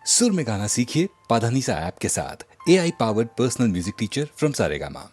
सुर में गाना सीखिए पाधानीसा ऐप के साथ। AI powered personal music teacher from Saregama.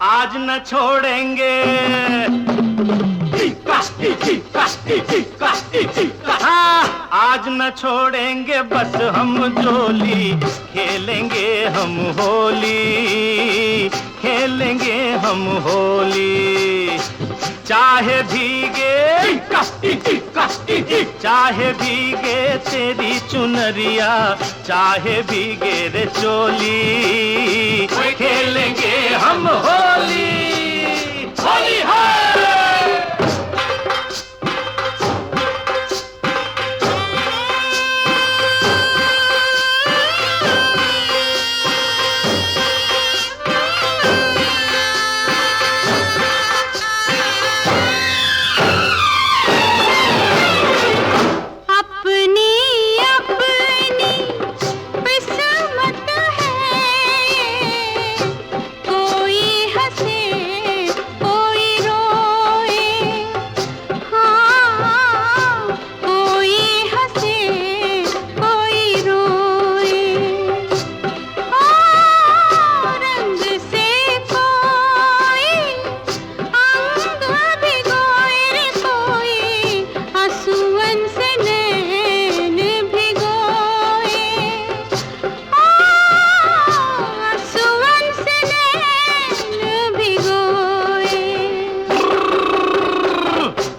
आज न छोड़ेंगे, हाँ, आज न छोड़ेंगे बस हम जोली, खेलेंगे हम होली, खेलेंगे हम होली। चाहे भीगे, चाहे भीगे तेरी चुनरिया, चाहे भीगे रे चोली, खेलेंगे हम होली, होली है।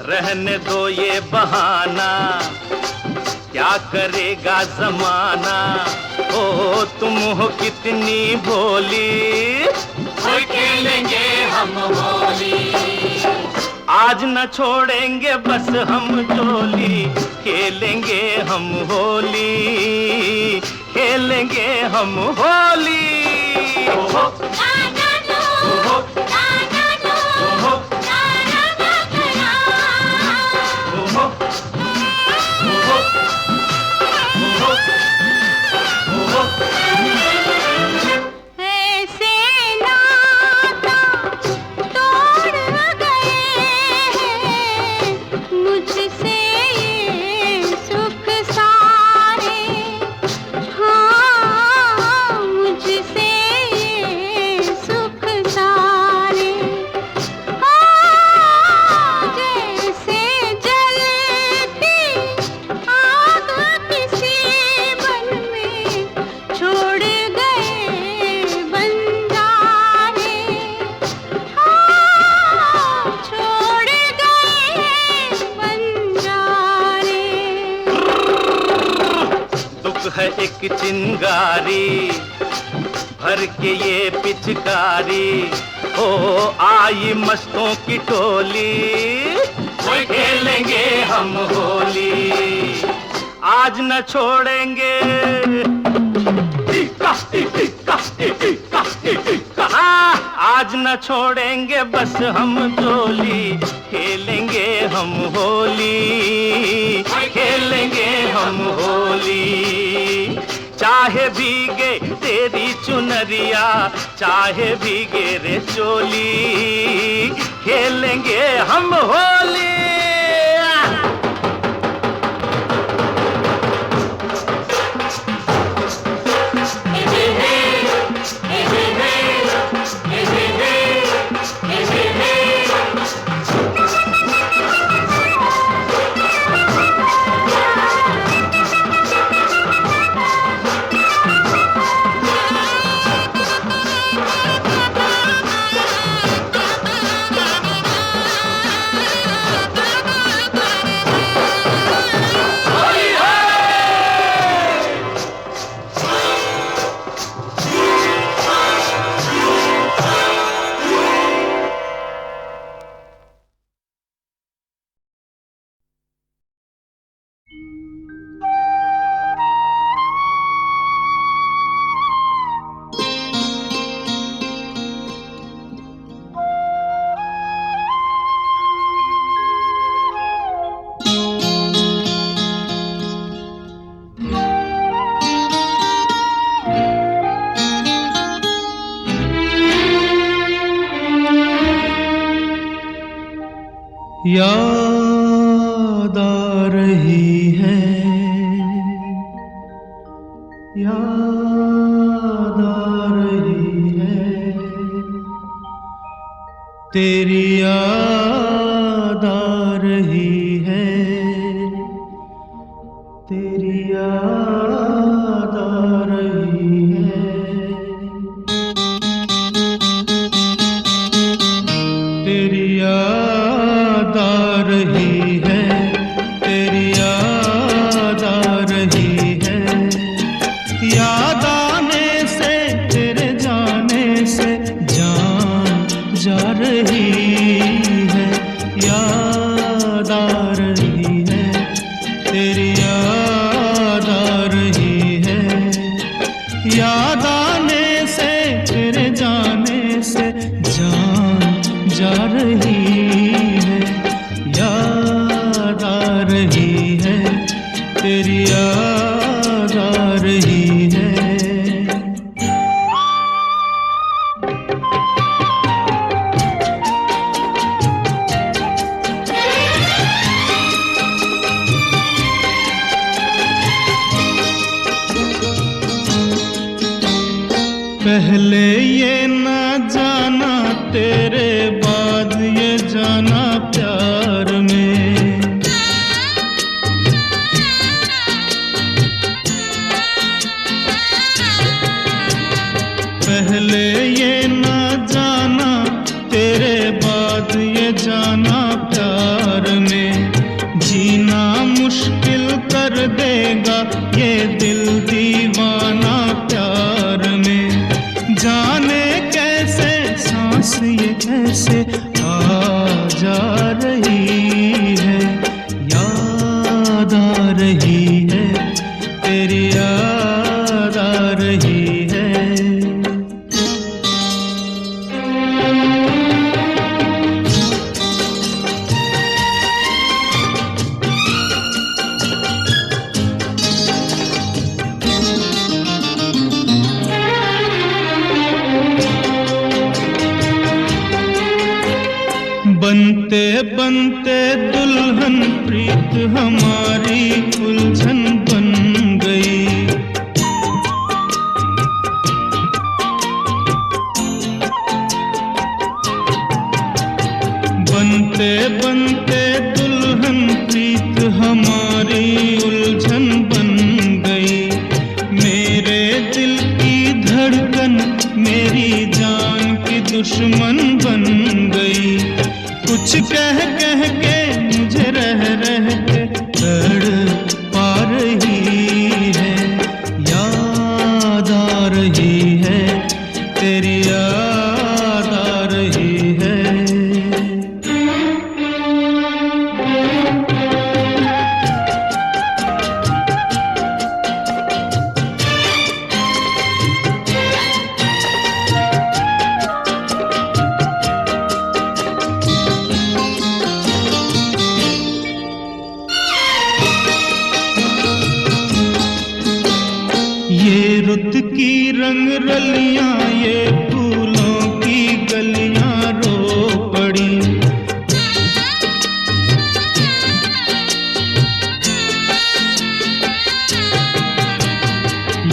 रहने दो ये बहाना, क्या करेगा जमाना, ओ तुम हो कितनी भोली, खेलेंगे हम होली। आज न छोड़ेंगे बस हम जोली, खेलेंगे हम होली, खेलेंगे हम होली। है एक चिंगारी भर के ये पिचकारी, ओ आई मस्तों की टोली, खेलेंगे हम होली। आज न छोड़ेंगे, हाँ, आज न छोड़ेंगे बस हम जोली, खेलेंगे हम होली, खेलेंगे हम होली। चाहे भीगे तेरी चुनरिया, चाहे भीगे रे चोली, खेलेंगे हम होली। याद आ रही है, याद आ रही है, तेरी याद आ रही है, तेरी याद आ रही है। तेरी याद आ रही है, तेरी याद आ रही है, याद आने से तेरे जाने से जान जा रही है, याद आ रही है, तेरी याद आ रही है, याद आने से तेरे जाने से जान जा रही है, याद आ रही है, तेरी याद आ रही है। पहले ये ना जाना तेरे बाद ये जाना प्यार में, पहले ये ना जाना तेरे बाद ये जाना प्यार में, जीना मुश्किल कर देगा ये दिल दीवाना प्यार में, जाने कैसे सांस ये कैसे आ जा रही है, याद आ रही है, तेरी याद आ रही है। बनते बनते दुल्हन प्रीत हमारी उलझन बन गई, बनते बनते दुल्हन प्रीत हमारी उलझन बन गई, मेरे दिल की धड़कन मेरी जान की दुश्मन बन गई, कुछ कह कह के मुझे रह रह के तड़पा रही है, याद आ रही है, तेरी याद आ रही है। ये रुत की रंग रलियां ये फूलों की गलियां रो पड़ी,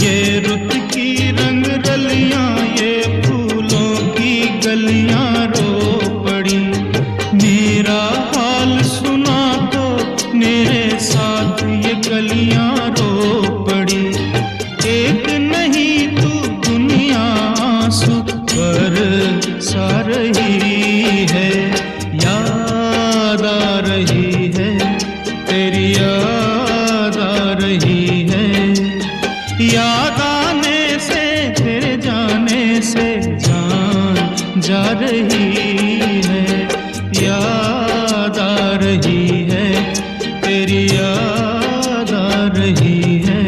ये रुत की रंग रलियां ये फूलों की गलियां रो पड़ी, मेरा हाल सुना तो मेरे साथ ये गलियां रो पड़ी, एक नहीं तू दुनिया आंसू बरसा रही है, याद आ रही है, तेरी याद आ रही है, याद आने से तेरे जाने से जान जा रही है, याद आ रही है, तेरी याद आ रही है।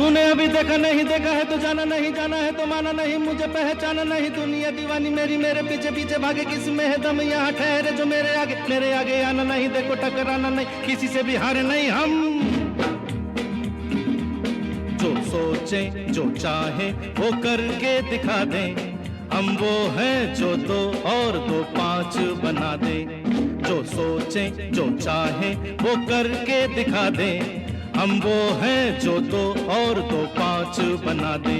तूने अभी देखा नहीं देखा है तो जाना नहीं, जाना है तो माना नहीं, मुझे पहचाना नहीं, दुनिया दीवानी मेरी मेरे पीछे पीछे भागे, किस में है दम यहाँ ठहरे जो मेरे आगे आना नहीं, देखो टकराना नहीं, किसी से भी हारे नहीं हम। जो सोचे जो चाहे वो करके दिखा दे, हम वो हैं जो 2 और 2 5 बना दे। जो सोचे जो चाहे वो करके दिखा दे, हम वो हैं जो 2 और 2 5 बना दे।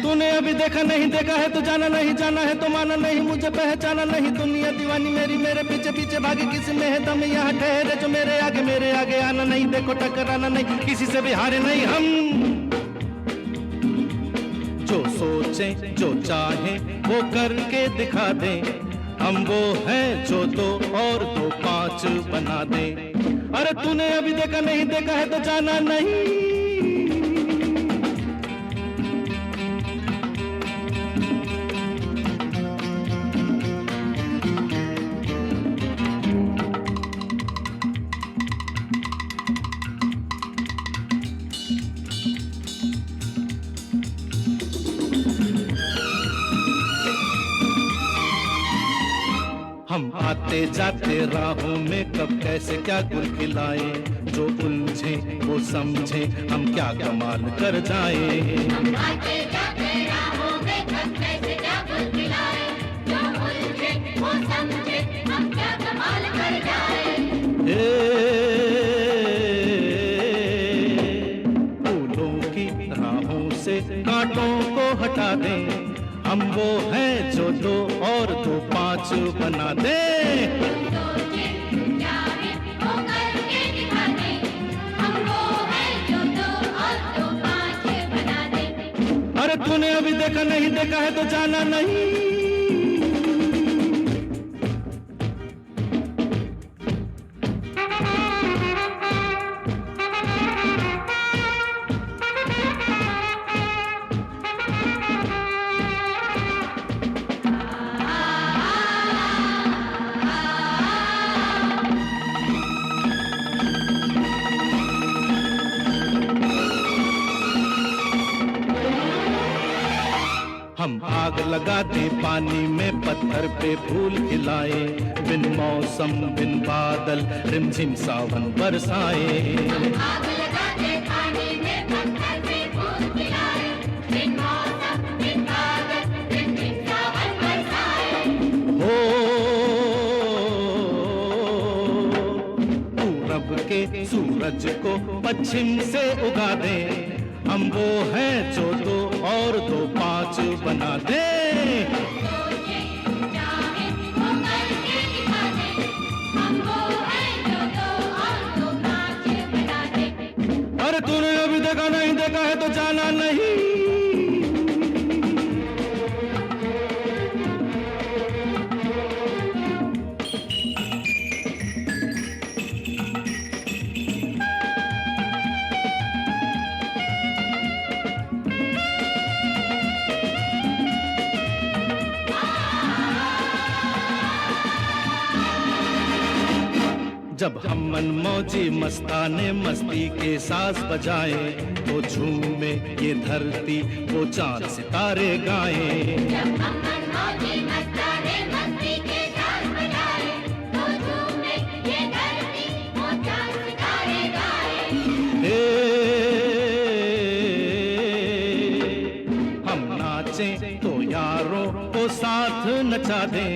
तूने अभी देखा नहीं देखा है तो जाना नहीं, जाना है तो माना नहीं, मुझे पहचाना नहीं, दुनिया दीवानी मेरी मेरे पीछे पीछे भागे, किसी में है दम यहाँ ठहरे जो मेरे आगे आना नहीं, देखो टकराना नहीं, किसी से भी हारे नहीं हम। जो सोचे जो चाहे वो करके दिखा दे, हम वो हैं जो 2 और 2 5 बना दे। अरे तूने अभी देखा नहीं देखा है तो जाना नहीं। हम आते जाते राहों में कब कैसे क्या गुल खिलाए, जो उलझे वो समझे हम क्या कमाल कर जाए। हम आते जाते राहों में कब कैसे क्या गुल खिलाए, जो उलझे वो समझे हम क्या कमाल कर जाए। फूलों की राहों से कांटों को हटा दें, हम वो हैं जो 2 और 2 5 बना दे। सोचे चाहे वो करके दिखा दे, हम वो हैं जो 2 और 2 5 बना दे। अरे तूने अभी देखा नहीं देखा है तो जाना नहीं। हम आग लगा दे पानी में, पत्थर पे फूल खिलाए, बिन मौसम बिन बादल रिमझिम सावन बरसाए। आग लगा दे पानी में, पत्थर पे फूल खिलाए, बिन मौसम बिन बादल रिमझिम सावन बरसाए। हो पूरब के सूरज को पश्चिम से उगा दे, हम वो हैं जो 2 और 2 5 बना दे। सोचे चाहे वो करके दिखा दे, हम वो हैं जो 2 और 2 5 बना दे। अरे तूने अभी देखा नहीं देखा है तो जाना नहीं। जब हम मनमौजी मस्ताने मस्ती के साज बजाए, तो झूमे ये धरती वो चांद सितारे गाए। जब हम मनमौजी मस्ताने मस्ती के साथ बजाए, तो झूमे ये धरती वो चांद सितारे गाए। हम नाचे तो यारों को साथ नचा दे,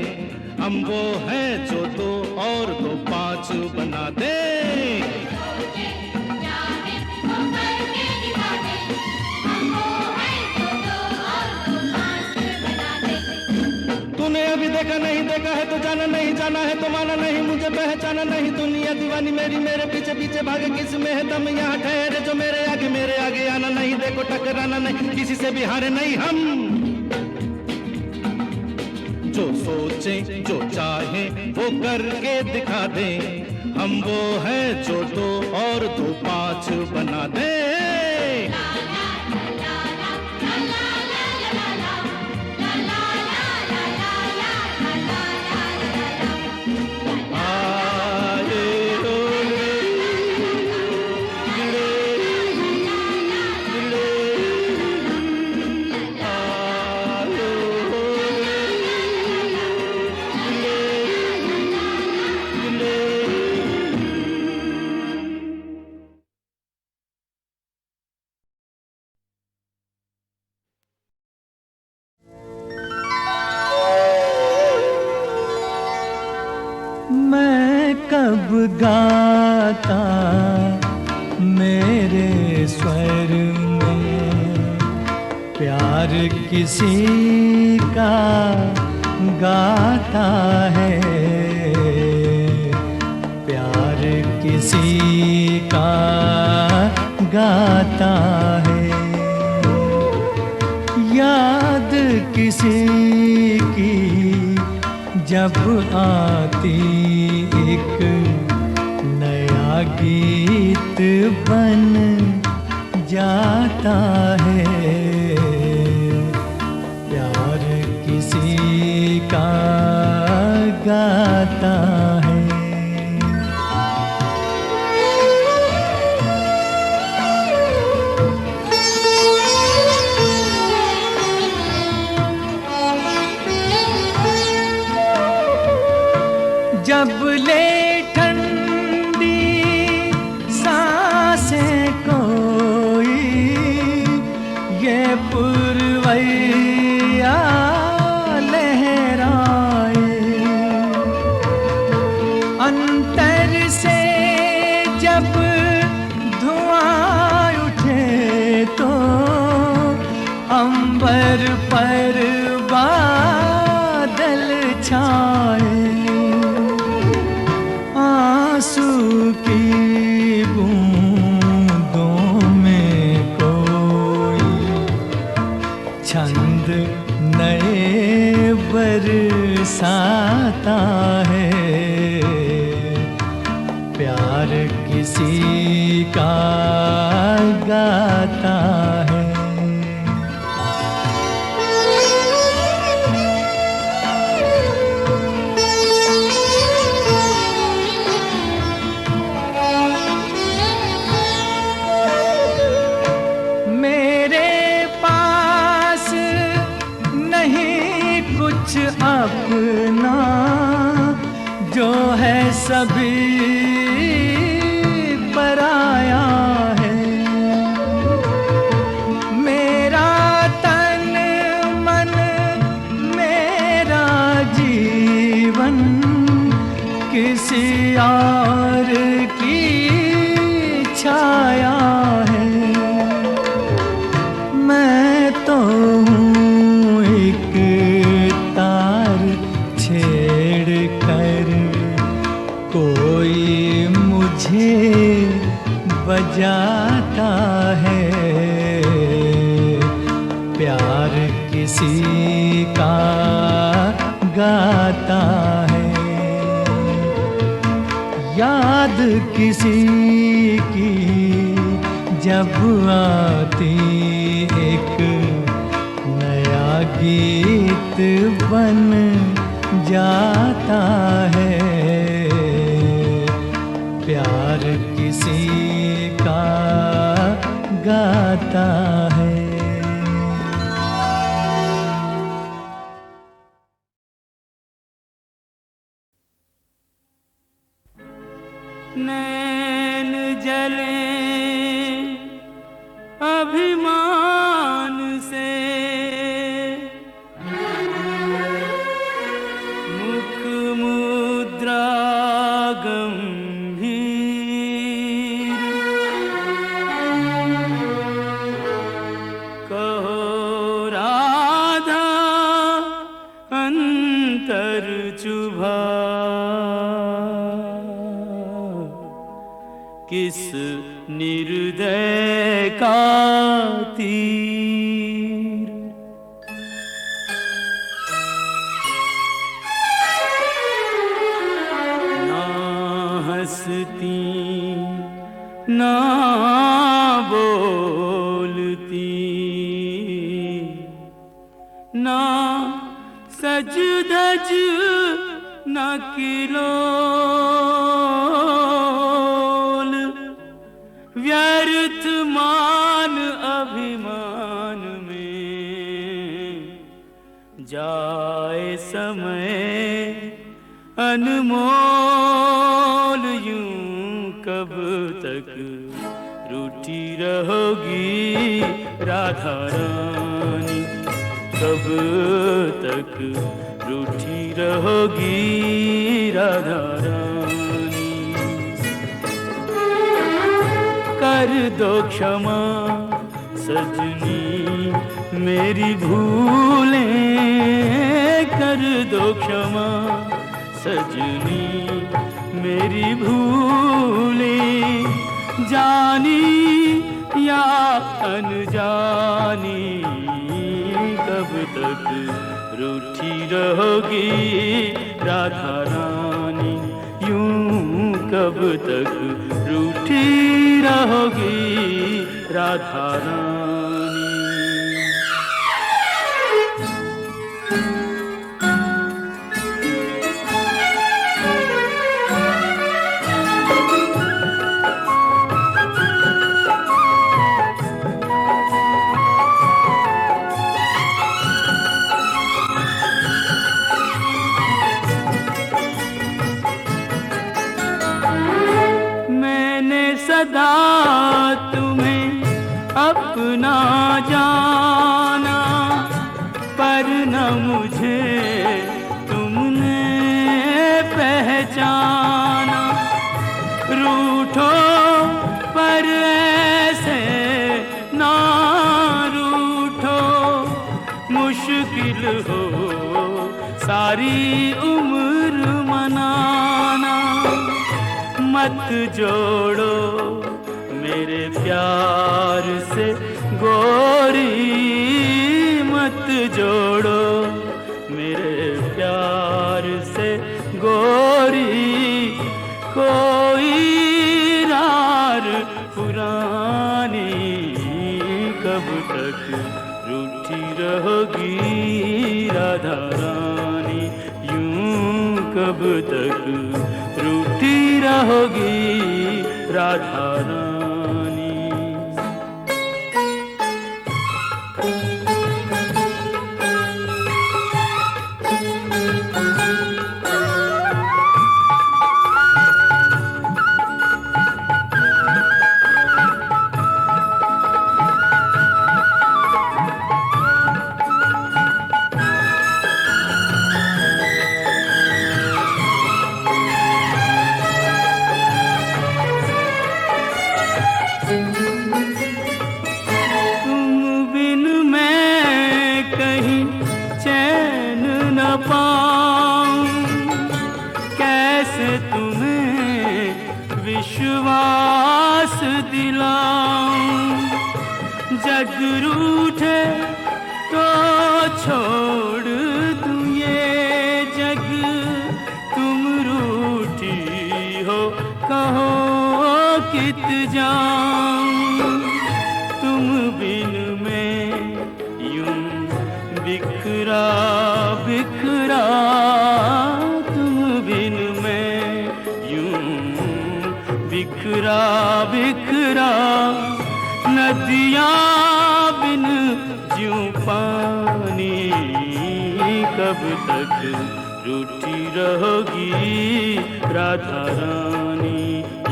हम वो हैं जो 2 और 2 5 बना दे। सोचे चाहे वो करके दिखा दे, हम वो हैं जो 2 और 2 5 बना दे। तूने अभी देखा नहीं देखा है तो जाना नहीं, जाना है तो माना नहीं, मुझे पहचाना नहीं, दुनिया दीवानी मेरी मेरे पीछे पीछे भागे, किस में है दम यहाँ ठहरे जो मेरे आगे आना नहीं, देखो टकराना नहीं, किसी से भी हारे नहीं हम। जो सोचे जो चाहे वो करके दिखा दे, हम वो हैं जो 2 और 2 5 बना दे। आए डोले गाता मेरे स्वर में, प्यार किसी का गाता है, प्यार किसी का गाता है। याद किसी की जब आती एक नया गीत बन जाता है, प्यार किसी का गाता है। जब ले ठंडी सांसें कोई ये पुरवैया लहराए, अंतर से जब धुआं उठे तो अंबर पर बादल छाए, आंसू की बूंदों में कोई छंद नए बरसाता है, प्यार किसी का गाता है। अपना जो है सभी पराया है, मेरा तन मन मेरा जीवन किसी और की छाया है, मैं तो हूँ एक तार छेड़ कर कोई मुझे बजाता है, प्यार किसी का गाता है। याद किसी की जब आती एक नया गीत बन जाता है, प्यार किसी का गाता है। नैन जले अभिमान से, मुख मुद्रा गंभीर, कहो राधा अंतर चुभा, किस निर्दय का तीर। ना हंसती ना बोलती, ना सज धज न किलोल, व्यर्थ मान अभिमान में जाए समय अनमोल। यूं कब तक रूठी रहोगी राधा रानी, कब तक रूठी रहोगी राधा रानी। कर दो क्षमा सजनी मेरी भूलें, कर दो क्षमा सजनी मेरी भूलें, जानी या अनजानी कब तक रूठी रहोगी राधा रानी, यूं कब तक रूठी रहोगी राधा रानी। सदा तुम्हें अपना जाना, पर न मुझे तुमने पहचाना। रूठो पर ऐसे ना रूठो, मुश्किल हो सारी उम्र मनाना। मत जोड़ो मेरे प्यार से गोरी, मत जोड़ो मेरे प्यार से गोरी, कोई रार पुरानी कब तक रूठी रहोगी राधा रानी, यूं कब तक रूठी रहोगी राधा रानी। विश्वास दिलाऊं, जग रूठे तो छोड़ दूं ये जग, तुम रूठी हो कहो कित जाऊं, तुम बिन मैं यूं बिखरा बिखरा, तुम बिन मैं यूं बिखरा बिखरा, नदियाँ बिन ज्यों पानी कब तक रूठी रहोगी राधा रानी,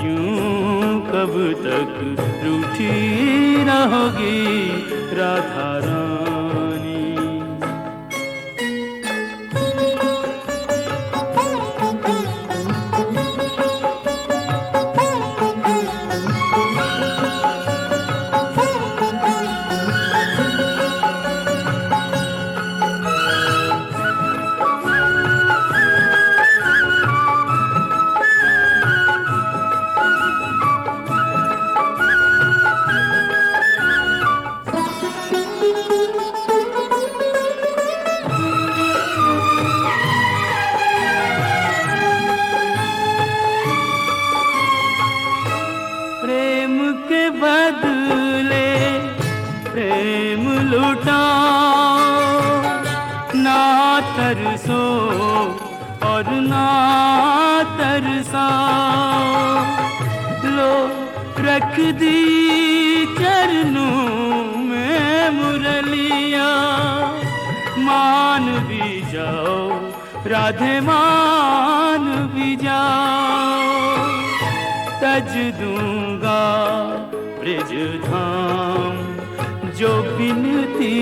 यूं कब तक रूठी रहोगी राधा रानी। प्रेम के बदले प्रेम लुटाओ, ना तरसो और ना तरसाओ, लो रख दी चरणों में मुरलिया, मान भी जाओ राधे मान भी जाओ, तज दूंगा ब्रिज धाम जो बिनती,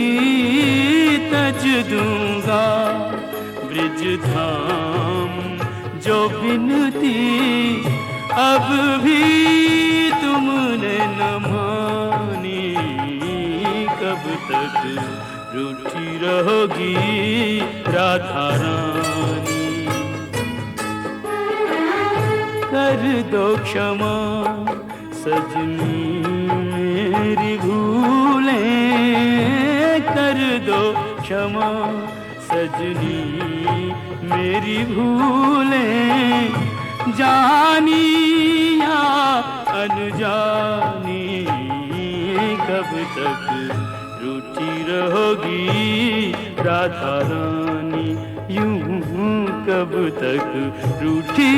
तज दूंगा ब्रिज धाम जो बिनती, अब भी तुमने न मानी, कब तक रूठी रहोगी राधा रानी। कर दो क्षमा सजनी मेरी भूलें, कर दो क्षमा सजनी मेरी भूलें, जानी या अनजानी, कब तक रूठी रहोगी राधा रानी। यूं कब तक रूठी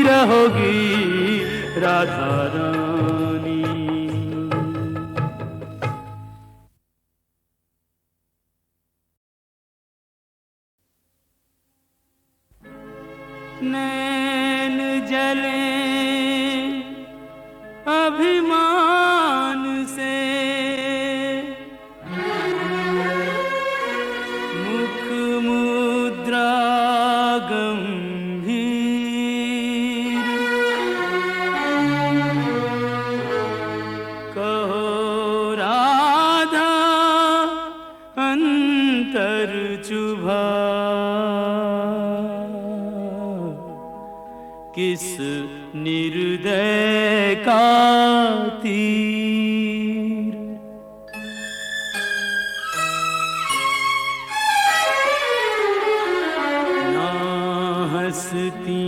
रहोगी राधा रानी। नैन जले अभिमान से, मुख मुद्रा गंभीर, कहो राधा अंतर चुभा, किस निर्दय का तीर। ना हंसती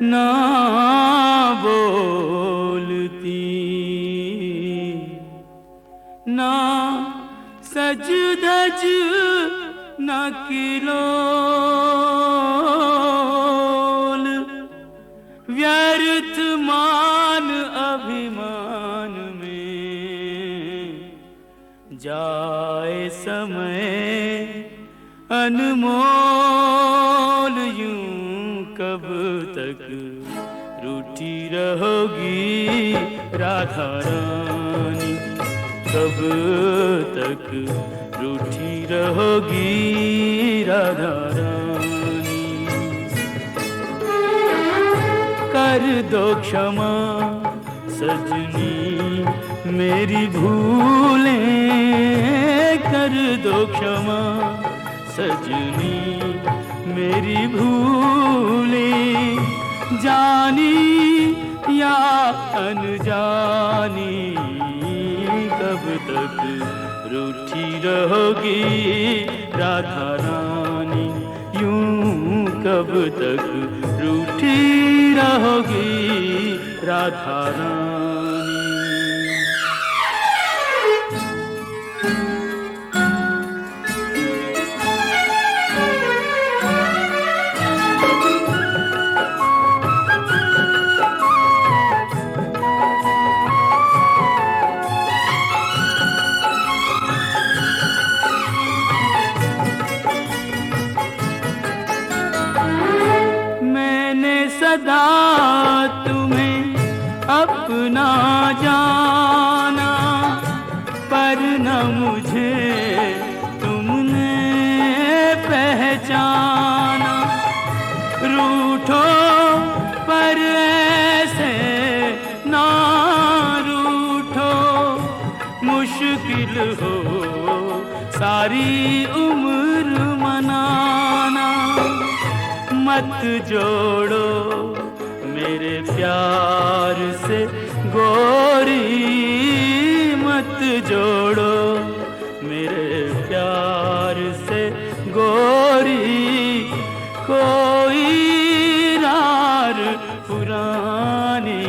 ना बोलती, ना सज धज न किलोल, व्यर्थ मान अभिमान में, जाए समय अनमोल। यूं कब तक रूठी रहोगी राधा रानी, कब तक रूठी रहोगी राधा रानी। कर दो क्षमा सजनी मेरी भूलें, कर दो क्षमा सजनी मेरी भूलें, जानी या अनजानी, कब तक रूठी रहोगी राधा रानी। यूं कब तक रूठी रहोगी राधा रानी। सदा तुम्हें अपना जाना, पर न मुझे तुमने पहचाना। रूठो पर ऐसे ना रूठो, मुश्किल हो सारी उम्र मनाना। मत जोड़ो मेरे प्यार से गोरी, मत जोड़ो मेरे प्यार से गोरी, कोई रार पुरानी,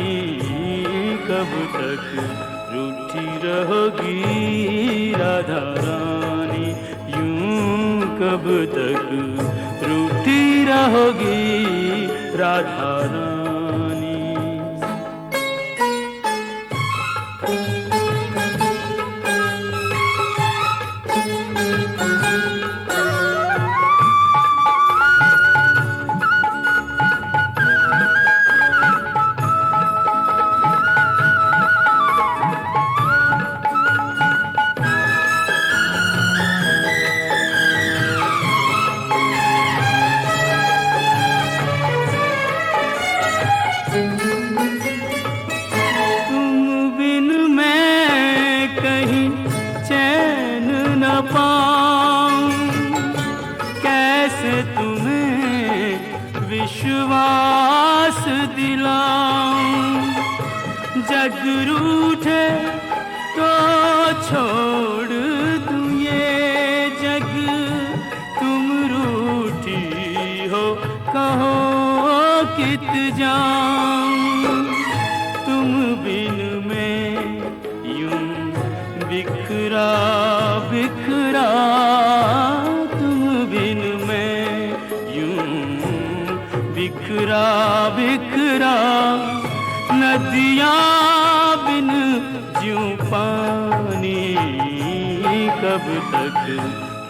कब तक रूठी रहोगी राधा रानी। यूं कब तक रूठी रहोगी राधा रानी। विश्वास दिलाऊं, जग रूठे तो छोड़ दूं ये जग, तुम रूठी हो कहो कित जाऊं, तुम बिन मैं यूं बिखरा बिखरा, तुम बिन मैं यूं बिखरा बिखरा, नदियाँ बिन ज्यों पानी, कब तक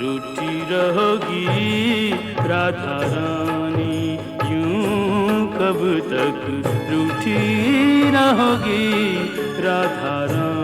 रूठी रहोगी राधा रानी, यूं कब तक रूठी रहोगी राधा रानी।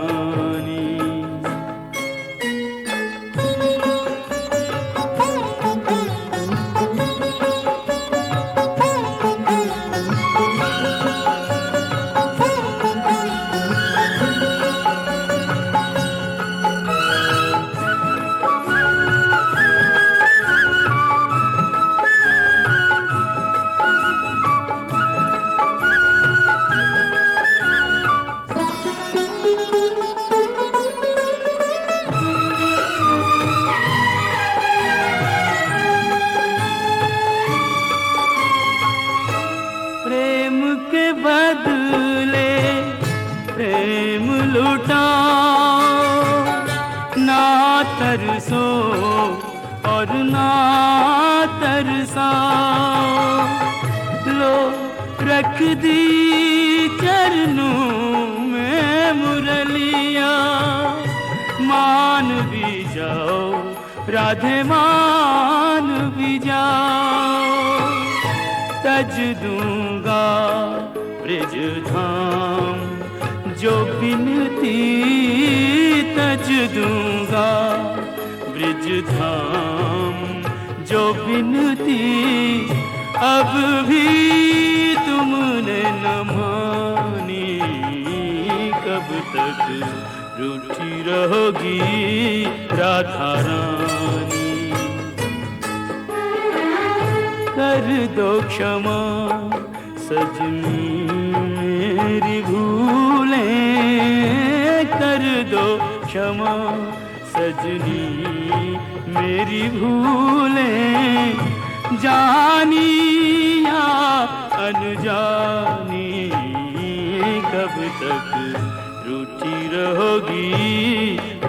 प्रेम के बदले प्रेम लुटाओ, ना तरसो और ना तरसाओ, लो रख दी चरणों में मुरलिया, मान भी जाओ राधे मान भी जाओ, तज दूंगा ब्रिज धाम जो बिनती, तज दूंगा ब्रिज धाम जो बिनती, अब भी तुमने न मानी, कब तक रूठी रहोगी राधा रानी। कर दो क्षमा सजनी मेरी भूलें, कर दो क्षमा सजनी मेरी भूलें, जानी या अनजानी, कब तक रूठी रहोगी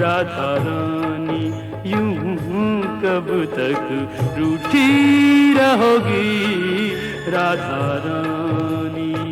राधा रानी, यूं कब तक रूठी रहोगी राधा रानी।